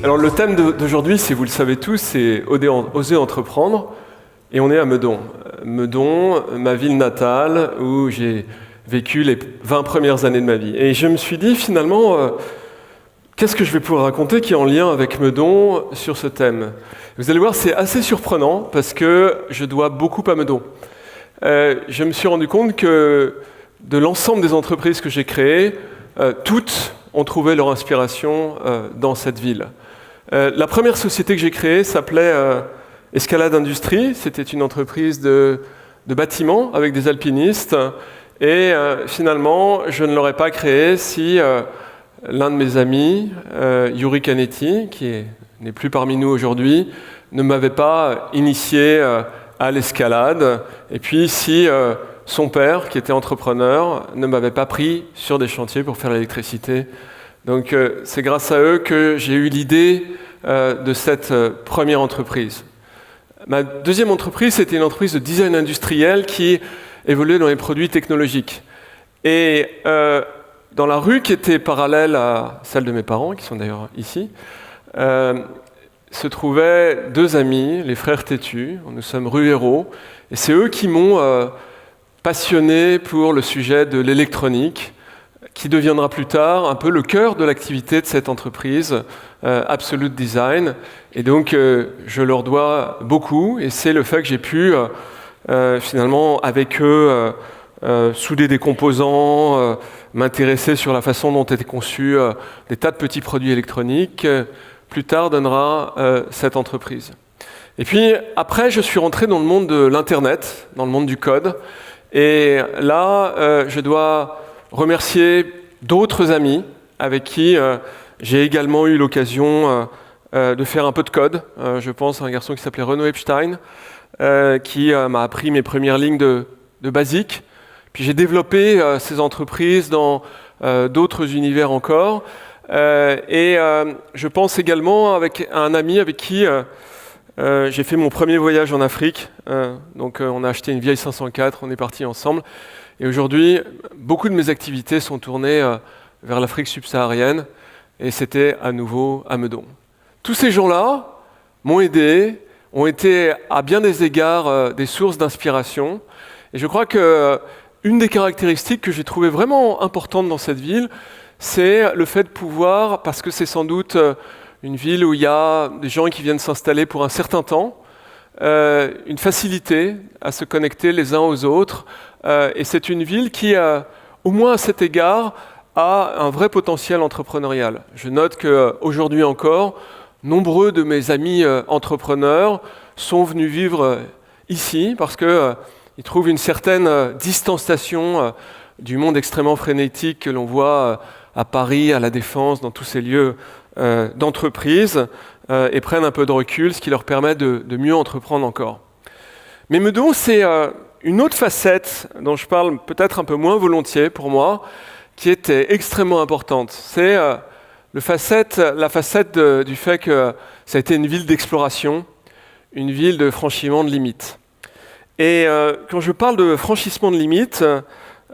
Alors le thème d'aujourd'hui, si vous le savez tous, c'est oser entreprendre. Et on est à Meudon. Meudon, ma ville natale, où j'ai vécu les 20 premières années de ma vie. Et je me suis dit finalement, qu'est-ce que je vais pouvoir raconter qui est en lien avec Meudon sur ce thème? Vous allez voir, c'est assez surprenant parce que je dois beaucoup à Meudon. Je me suis rendu compte que de l'ensemble des entreprises que j'ai créées, toutes ont trouvé leur inspiration dans cette ville. La première société que j'ai créée s'appelait Escalade Industrie. C'était une entreprise de bâtiments avec des alpinistes. Et finalement, je ne l'aurais pas créée si l'un de mes amis, Yuri Canetti, qui n'est plus parmi nous aujourd'hui, ne m'avait pas initié à l'escalade. Et puis si son père, qui était entrepreneur, ne m'avait pas pris sur des chantiers pour faire l'électricité. Donc c'est grâce à eux que j'ai eu l'idée de cette première entreprise. Ma deuxième entreprise, c'était une entreprise de design industriel qui évoluait dans les produits technologiques. Et dans la rue qui était parallèle à celle de mes parents, qui sont d'ailleurs ici, se trouvaient deux amis, les frères Tétu. Nous sommes rue Hérault. Et c'est eux qui m'ont passionné pour le sujet de l'électronique, qui deviendra plus tard un peu le cœur de l'activité de cette entreprise, Absolute Design. Et donc, je leur dois beaucoup, et c'est le fait que j'ai pu, finalement, avec eux, souder des composants, m'intéresser sur la façon dont étaient conçus des tas de petits produits électroniques, plus tard donnera cette entreprise. Et puis, après, je suis rentré dans le monde de l'Internet, dans le monde du code, et là, je dois remercier d'autres amis avec qui j'ai également eu l'occasion de faire un peu de code. Je pense à un garçon qui s'appelait Renaud Epstein, qui m'a appris mes premières lignes de basique. Puis j'ai développé ces entreprises dans d'autres univers encore. Et je pense également avec un ami avec qui j'ai fait mon premier voyage en Afrique. Donc on a acheté une vieille 504, on est partis ensemble. Et aujourd'hui, beaucoup de mes activités sont tournées vers l'Afrique subsaharienne, et c'était à nouveau à Meudon. Tous ces gens-là m'ont aidé, ont été à bien des égards des sources d'inspiration. Et je crois qu'une des caractéristiques que j'ai trouvées vraiment importantes dans cette ville, c'est le fait de pouvoir, parce que c'est sans doute une ville où il y a des gens qui viennent s'installer pour un certain temps, une facilité à se connecter les uns aux autres. Et c'est une ville qui, au moins à cet égard, a un vrai potentiel entrepreneurial. Je note qu'aujourd'hui encore, nombreux de mes amis entrepreneurs sont venus vivre ici parce qu'ils trouvent une certaine distanciation du monde extrêmement frénétique que l'on voit à Paris, à La Défense, dans tous ces lieux d'entreprise, et prennent un peu de recul, ce qui leur permet de mieux entreprendre encore. Mais Meudon, c'est une autre facette dont je parle peut-être un peu moins volontiers pour moi, qui était extrêmement importante. C'est la facette du fait que ça a été une ville d'exploration, une ville de franchissement de limites. Et quand je parle de franchissement de limites,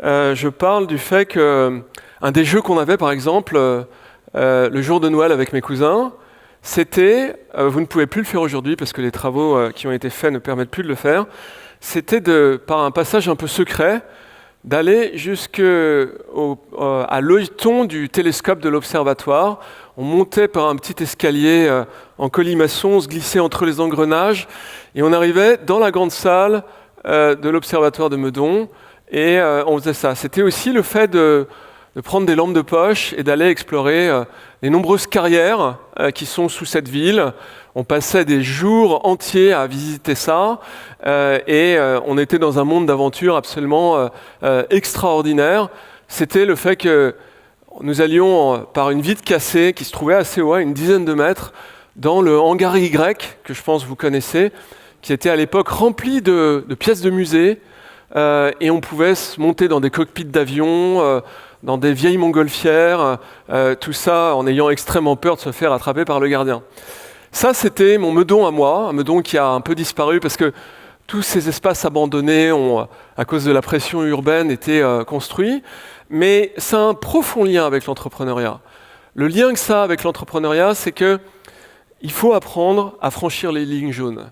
je parle du fait qu'un des jeux qu'on avait, par exemple, le jour de Noël avec mes cousins, c'était, vous ne pouvez plus le faire aujourd'hui parce que les travaux qui ont été faits ne permettent plus de le faire, c'était par un passage un peu secret, d'aller jusqu'à l'œilleton du télescope de l'observatoire. On montait par un petit escalier en colimaçon, on se glissait entre les engrenages, et on arrivait dans la grande salle de l'observatoire de Meudon, et on faisait ça. C'était aussi le fait de prendre des lampes de poche et d'aller explorer les nombreuses carrières qui sont sous cette ville. On passait des jours entiers à visiter ça et on était dans un monde d'aventure absolument extraordinaire. C'était le fait que nous allions par une vitre cassée qui se trouvait assez haut, une dizaine de mètres, dans le hangar Y, que je pense vous connaissez, qui était à l'époque rempli de pièces de musée, et on pouvait se monter dans des cockpits d'avion, dans des vieilles montgolfières, tout ça en ayant extrêmement peur de se faire attraper par le gardien. Ça, c'était mon Meudon à moi, un Meudon qui a un peu disparu parce que tous ces espaces abandonnés ont, à cause de la pression urbaine, été construits. Mais ça a un profond lien avec l'entrepreneuriat. Le lien que ça a avec l'entrepreneuriat, c'est que il faut apprendre à franchir les lignes jaunes.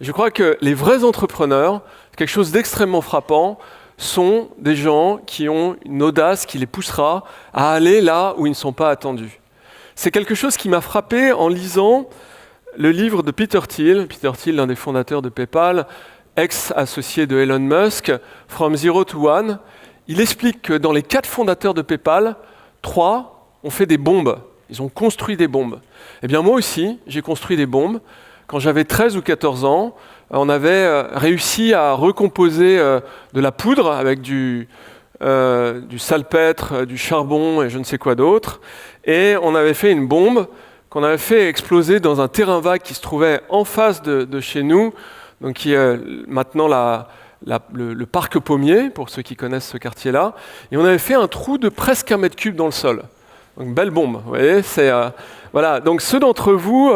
Je crois que les vrais entrepreneurs, quelque chose d'extrêmement frappant, sont des gens qui ont une audace qui les poussera à aller là où ils ne sont pas attendus. C'est quelque chose qui m'a frappé en lisant le livre de Peter Thiel, l'un des fondateurs de PayPal, ex-associé de Elon Musk, From Zero to One. Il explique que dans les 4 fondateurs de PayPal, 3 ont fait des bombes. Ils ont construit des bombes. Eh bien moi aussi, j'ai construit des bombes. Quand j'avais 13 ou 14 ans, on avait réussi à recomposer de la poudre avec du salpêtre, du charbon et je ne sais quoi d'autre. Et on avait fait une bombe qu'on avait fait exploser dans un terrain vague qui se trouvait en face de chez nous, donc qui est maintenant le parc Pommier, pour ceux qui connaissent ce quartier-là. Et on avait fait un trou de presque 1 mètre cube dans le sol. Donc belle bombe, vous voyez. Voilà. Donc ceux d'entre vous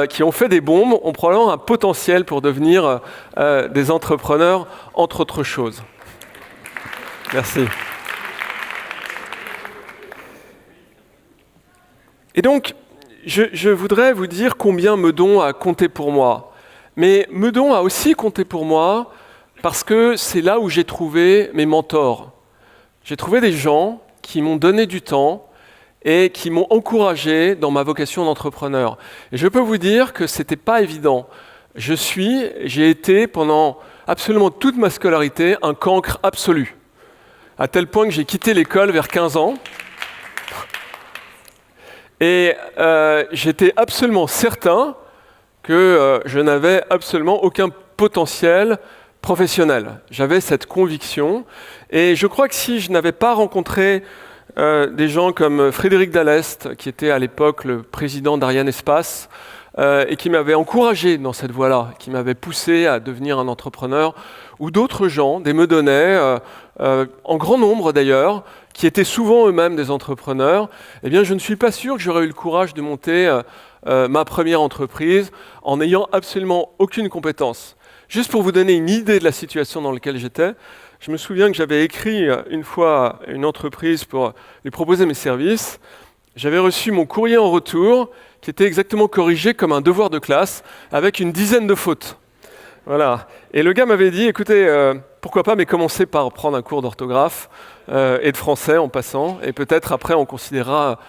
qui ont fait des bombes ont probablement un potentiel pour devenir des entrepreneurs, entre autres choses. Merci. Et donc, je voudrais vous dire combien Meudon a compté pour moi. Mais Meudon a aussi compté pour moi parce que c'est là où j'ai trouvé mes mentors. J'ai trouvé des gens qui m'ont donné du temps et qui m'ont encouragé dans ma vocation d'entrepreneur. Et je peux vous dire que ce n'était pas évident. J'ai été pendant absolument toute ma scolarité un cancre absolu, à tel point que j'ai quitté l'école vers 15 ans. Et j'étais absolument certain que je n'avais absolument aucun potentiel professionnel. J'avais cette conviction. Et je crois que si je n'avais pas rencontré des gens comme Frédéric Dallest, qui était à l'époque le président d'Ariane Espace, et qui m'avait encouragé dans cette voie-là, qui m'avait poussé à devenir un entrepreneur, ou d'autres gens, des Meudonnais, en grand nombre d'ailleurs, qui étaient souvent eux-mêmes des entrepreneurs, eh bien je ne suis pas sûr que j'aurais eu le courage de monter ma première entreprise en n'ayant absolument aucune compétence. Juste pour vous donner une idée de la situation dans laquelle j'étais, je me souviens que j'avais écrit une fois à une entreprise pour lui proposer mes services. J'avais reçu mon courrier en retour qui était exactement corrigé comme un devoir de classe avec une dizaine de fautes. Voilà. Et le gars m'avait dit, écoutez, pourquoi pas, mais commencez par prendre un cours d'orthographe et de français en passant, et peut-être après on considérera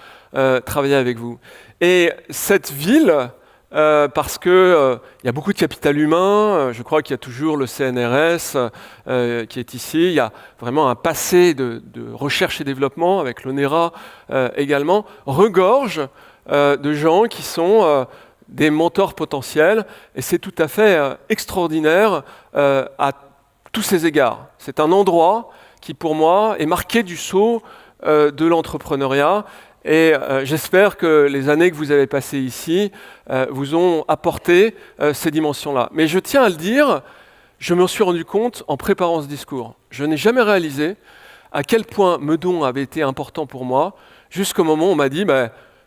travailler avec vous. Et cette ville, parce que y a beaucoup de capital humain, je crois qu'il y a toujours le CNRS qui est ici, il y a vraiment un passé de recherche et développement avec l'ONERA également, regorge de gens qui sont des mentors potentiels, et c'est tout à fait extraordinaire à tous ces égards. C'est un endroit qui, pour moi, est marqué du sceau de l'entrepreneuriat, et j'espère que les années que vous avez passées ici vous ont apporté ces dimensions-là. Mais je tiens à le dire, je me suis rendu compte en préparant ce discours. Je n'ai jamais réalisé à quel point Meudon avait été important pour moi, jusqu'au moment où on m'a dit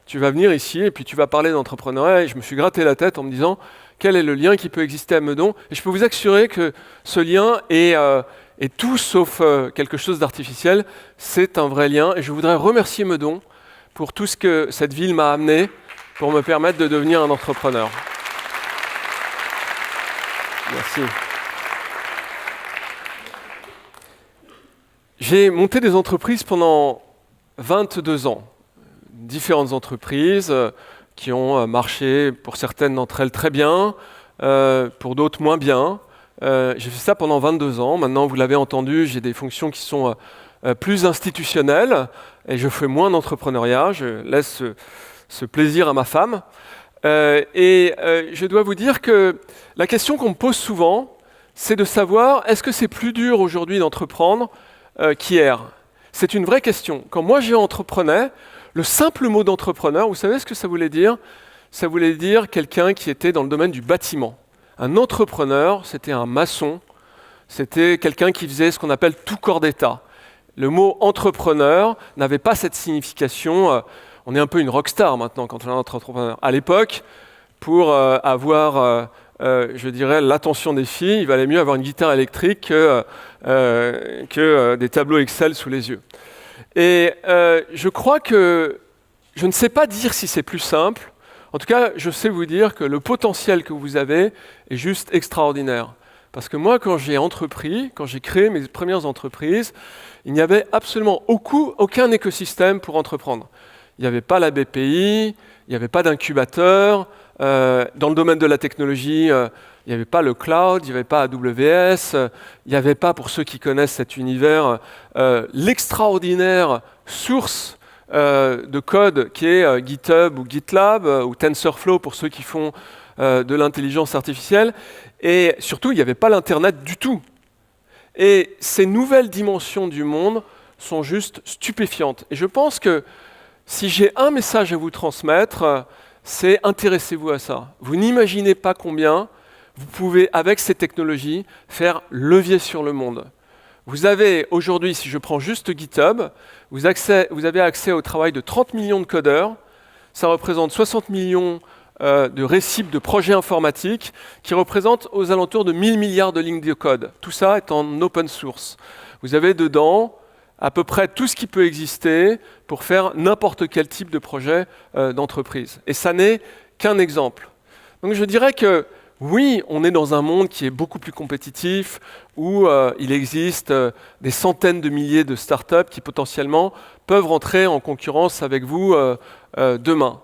tu vas venir ici et puis tu vas parler d'entrepreneuriat. Et je me suis gratté la tête en me disant quel est le lien qui peut exister à Meudon. Et je peux vous assurer que ce lien est tout sauf quelque chose d'artificiel. C'est un vrai lien. Et je voudrais remercier Meudon pour tout ce que cette ville m'a amené pour me permettre de devenir un entrepreneur. Merci. J'ai monté des entreprises pendant 22 ans. Différentes entreprises qui ont marché pour certaines d'entre elles très bien, pour d'autres moins bien. J'ai fait ça pendant 22 ans. Maintenant, vous l'avez entendu, j'ai des fonctions qui sont plus institutionnelles et je fais moins d'entrepreneuriat. Je laisse ce plaisir à ma femme. Je dois vous dire que la question qu'on me pose souvent, c'est de savoir est-ce que c'est plus dur aujourd'hui d'entreprendre qu'hier ? C'est une vraie question. Quand moi j'ai entreprenais, le simple mot d'entrepreneur, vous savez ce que ça voulait dire ? Ça voulait dire quelqu'un qui était dans le domaine du bâtiment. Un entrepreneur, c'était un maçon, c'était quelqu'un qui faisait ce qu'on appelle tout corps d'État. Le mot entrepreneur n'avait pas cette signification. On est un peu une rockstar maintenant quand on est entrepreneur. À l'époque, pour avoir, je dirais, l'attention des filles, il valait mieux avoir une guitare électrique que des tableaux Excel sous les yeux. Et je crois que je ne sais pas dire si c'est plus simple En tout cas, je sais vous dire que le potentiel que vous avez est juste extraordinaire. Parce que moi, quand j'ai entrepris, quand j'ai créé mes premières entreprises, il n'y avait absolument aucun écosystème pour entreprendre. Il n'y avait pas la BPI, il n'y avait pas d'incubateur. Dans le domaine de la technologie, il n'y avait pas le cloud, il n'y avait pas AWS, il n'y avait pas, pour ceux qui connaissent cet univers, l'extraordinaire source de code qui est GitHub ou GitLab ou TensorFlow pour ceux qui font de l'intelligence artificielle. Et surtout, il n'y avait pas l'Internet du tout. Et ces nouvelles dimensions du monde sont juste stupéfiantes. Et je pense que si j'ai un message à vous transmettre, c'est intéressez-vous à ça. Vous n'imaginez pas combien vous pouvez, avec ces technologies, faire levier sur le monde. Vous avez aujourd'hui, si je prends juste GitHub, vous avez accès au travail de 30 millions de codeurs. Ça représente 60 millions de récipes de projets informatiques qui représentent aux alentours de 1000 milliards de lignes de code. Tout ça est en open source. Vous avez dedans à peu près tout ce qui peut exister pour faire n'importe quel type de projet d'entreprise. Et ça n'est qu'un exemple. Donc je dirais que oui, on est dans un monde qui est beaucoup plus compétitif, où il existe des centaines de milliers de startups qui potentiellement peuvent rentrer en concurrence avec vous demain.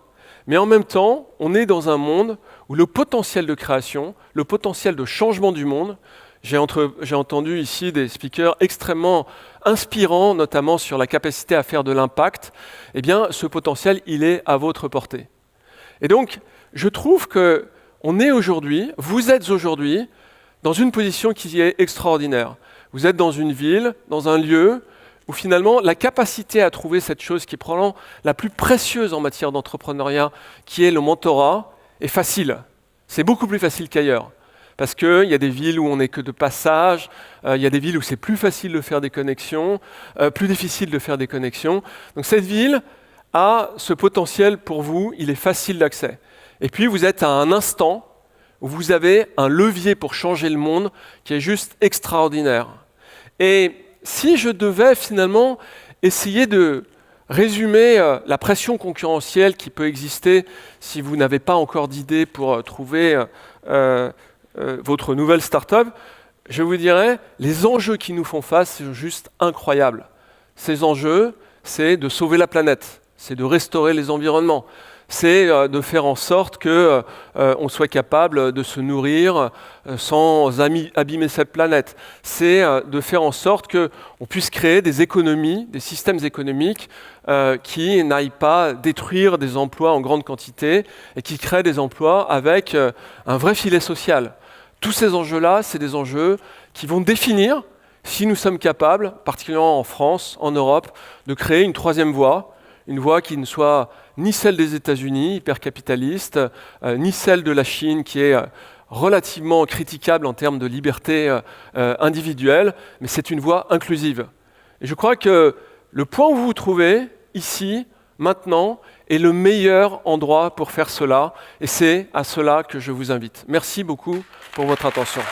Mais en même temps, on est dans un monde où le potentiel de création, le potentiel de changement du monde, j'ai entendu ici des speakers extrêmement inspirants, notamment sur la capacité à faire de l'impact, eh bien, ce potentiel, il est à votre portée. Et donc, je trouve que vous êtes aujourd'hui dans une position qui est extraordinaire. Vous êtes dans une ville, dans un lieu où finalement la capacité à trouver cette chose qui est probablement la plus précieuse en matière d'entrepreneuriat, qui est le mentorat, est facile. C'est beaucoup plus facile qu'ailleurs. Parce qu'il y a des villes où on n'est que de passage, il y a des villes où c'est plus facile de faire des connexions, plus difficile de faire des connexions. Donc cette ville a ce potentiel pour vous, il est facile d'accès. Et puis vous êtes à un instant où vous avez un levier pour changer le monde qui est juste extraordinaire. Et si je devais finalement essayer de résumer la pression concurrentielle qui peut exister si vous n'avez pas encore d'idée pour trouver votre nouvelle start-up, je vous dirais, les enjeux qui nous font face, c'est juste incroyable. Ces enjeux, c'est de sauver la planète, c'est de restaurer les environnements, c'est de faire en sorte qu'on soit capable de se nourrir sans abîmer cette planète. C'est de faire en sorte qu'on puisse créer des économies, des systèmes économiques qui n'aillent pas détruire des emplois en grande quantité et qui créent des emplois avec un vrai filet social. Tous ces enjeux-là, c'est des enjeux qui vont définir si nous sommes capables, particulièrement en France, en Europe, de créer une troisième voie, une voie qui ne soit ni celle des États-Unis, hyper-capitaliste, ni celle de la Chine, qui est relativement critiquable en termes de liberté individuelle, mais c'est une voie inclusive. Et je crois que le point où vous vous trouvez, ici, maintenant, est le meilleur endroit pour faire cela, et c'est à cela que je vous invite. Merci beaucoup pour votre attention.